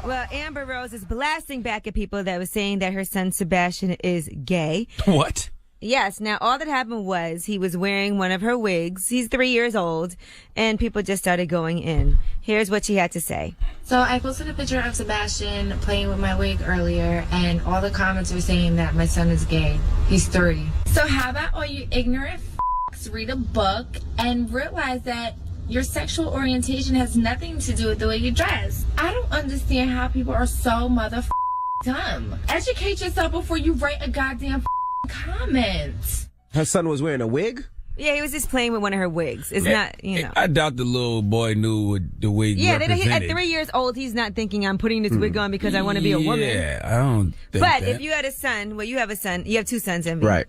Well, Amber Rose is blasting back at people that was saying that her son Sebastian is gay. What? Yes. Now, all that happened was he was wearing one of her wigs. He's 3 years old, and people just started going in. Here's what she had to say. So I posted a picture of Sebastian playing with my wig earlier, and all the comments are saying that my son is gay. He's 3. So how about all you ignorant f***s read a book and realize that your sexual orientation has nothing to do with the way you dress? I don't understand how people are so dumb. Educate yourself before you write a goddamn comment. Her son was wearing a wig? Yeah, he was just playing with one of her wigs. It's not, you know. I doubt the little boy knew what the wig represented. At 3 years old, he's not thinking I'm putting this wig on because I want to be a woman. Yeah, I don't think But that. if you had a son, well, you have a son, you have 2 sons, Envy. Right.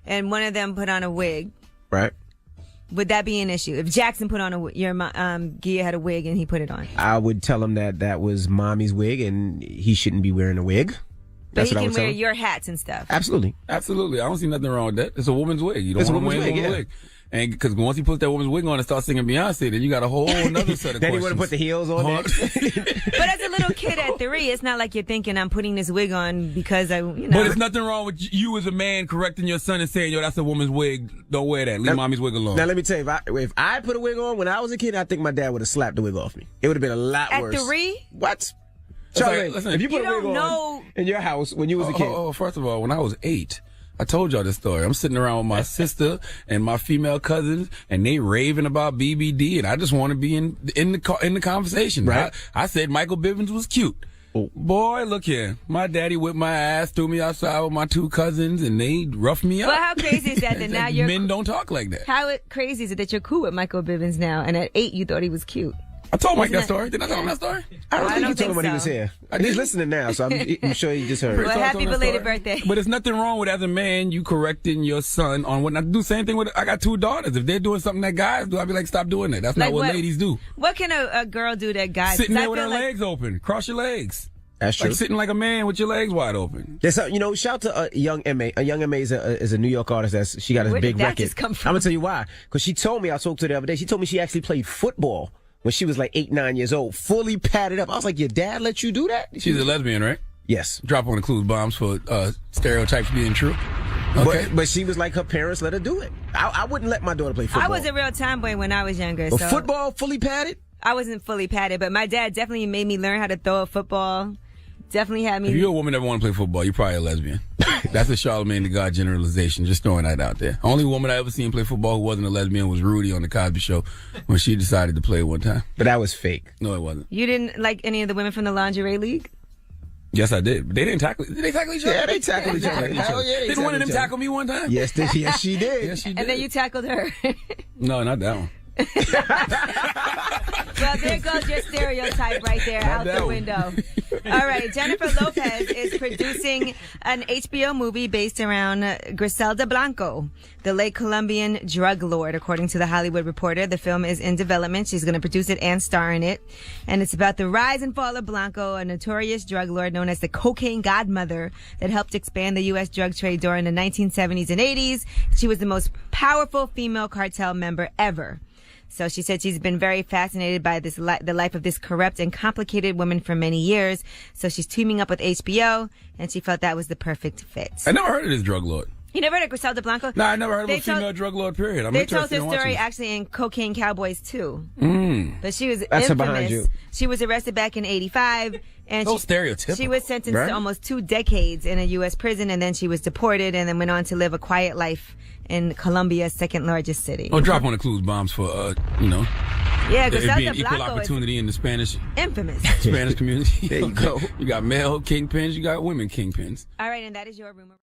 And one of them put on a wig. Right. Would that be an issue? If Jackson put on Gia had a wig and he put it on. I would tell him that was mommy's wig and he shouldn't be wearing a wig. But That's he what I can would tell wear him. your hats and stuff. Absolutely. Absolutely. I don't see nothing wrong with that. It's a woman's wig. You don't It's a want to wear woman's a wig, woman's yeah. wig. And because once he puts that woman's wig on and starts singing Beyonce, then you got a whole other set of Then questions. he want to put the heels on next. But as a little kid at 3, it's not like you're thinking I'm putting this wig on because But there's nothing wrong with you as a man correcting your son and saying, yo, that's a woman's wig. Don't wear that. Leave mommy's wig alone. Now, let me tell you, if I put a wig on when I was a kid, I think my dad would have slapped the wig off me. It would have been a lot worse. At 3? What? Charlie, listen, if you put a wig on in your house when you was a kid. Oh, first of all, when I was 8, I told y'all this story. I'm sitting around with my sister and my female cousins, and they raving about BBD, and I just want to be in the conversation. Right. I said Michael Bivins was cute. Oh. Boy, look here. My daddy whipped my ass, threw me outside with my 2 cousins, and they roughed me up. Well, how crazy is that now you're... Men don't talk like that. How crazy is it that you're cool with Michael Bivins now, and at 8 you thought he was cute? I told Mike that story. Didn't I tell him that story? I don't think you think told him when he was so. here. He's listening now, so I'm sure he just heard. Well, So I told happy him that belated story. birthday. But there's nothing wrong with, as a man, you correcting your son on what not to do. Same thing with, I got 2 daughters. If they're doing something that guys do, I'd be like, stop doing that. That's not what ladies do. What can a girl do that guys... Sitting there with her legs open. Cross your legs. That's true. Like sitting like a man with your legs wide open. There's shout to Young M.A. Young M.A. is a New York artist. She got a Where big did that record. just come from? I'm going to tell you why. Because she told me, I spoke to her the other day, she told me she actually played football when she was like 8, 9 years old, fully padded up. I was like, your dad let you do that? She's a lesbian, right? Yes. Drop on the clues bombs for stereotypes being true. Okay. But she was like, her parents let her do it. I wouldn't let my daughter play football. I was a real tomboy when I was younger. But so football, fully padded? I wasn't fully padded, but my dad definitely made me learn how to throw a football. Definitely had me... If you're a woman that want to play football, you're probably a lesbian. That's a Charlamagne the God generalization. Just throwing that out there. Only woman I ever seen play football who wasn't a lesbian was Rudy on the Cosby Show when she decided to play one time. But that was fake. No, it wasn't. You didn't like any of the women from the lingerie league? Yes, I did. But they didn't tackle. Did they tackle each other? Yeah, they tackled each other. Hell yeah, didn't one of them tackle me one time? Yes, yes, she did. Yes, she did. And then you tackled her. No, not that one. Well, there goes your stereotype right there, out the window. All right, Jennifer Lopez is producing an HBO movie based around Griselda Blanco, the late Colombian drug lord, according to The Hollywood Reporter. The film is in development. She's going to produce it and star in it. And it's about the rise and fall of Blanco, a notorious drug lord known as the cocaine godmother that helped expand the U.S. drug trade during the 1970s and 80s. She was the most powerful female cartel member ever. So she said she's been very fascinated by this the life of this corrupt and complicated woman for many years. So she's teaming up with HBO, and she felt that was the perfect fit. I never heard of this drug lord. You never heard of Griselda Blanco? No, I never heard of a female drug lord, period. I'm they told interested this in watching story this. actually in Cocaine Cowboys 2. But she was That's her infamous. behind you. She was arrested back in 85. And So stereotypical. She was sentenced Right? to almost 2 decades in a U.S. prison, and then she was deported and then went on to live a quiet life in Colombia's second largest city. Oh, drop on the clues bombs for, Yeah, it Griselda being equal Blanco is opportunity in the Spanish infamous. community. There you go. You got male kingpins, you got women kingpins. All right, and that is your rumor.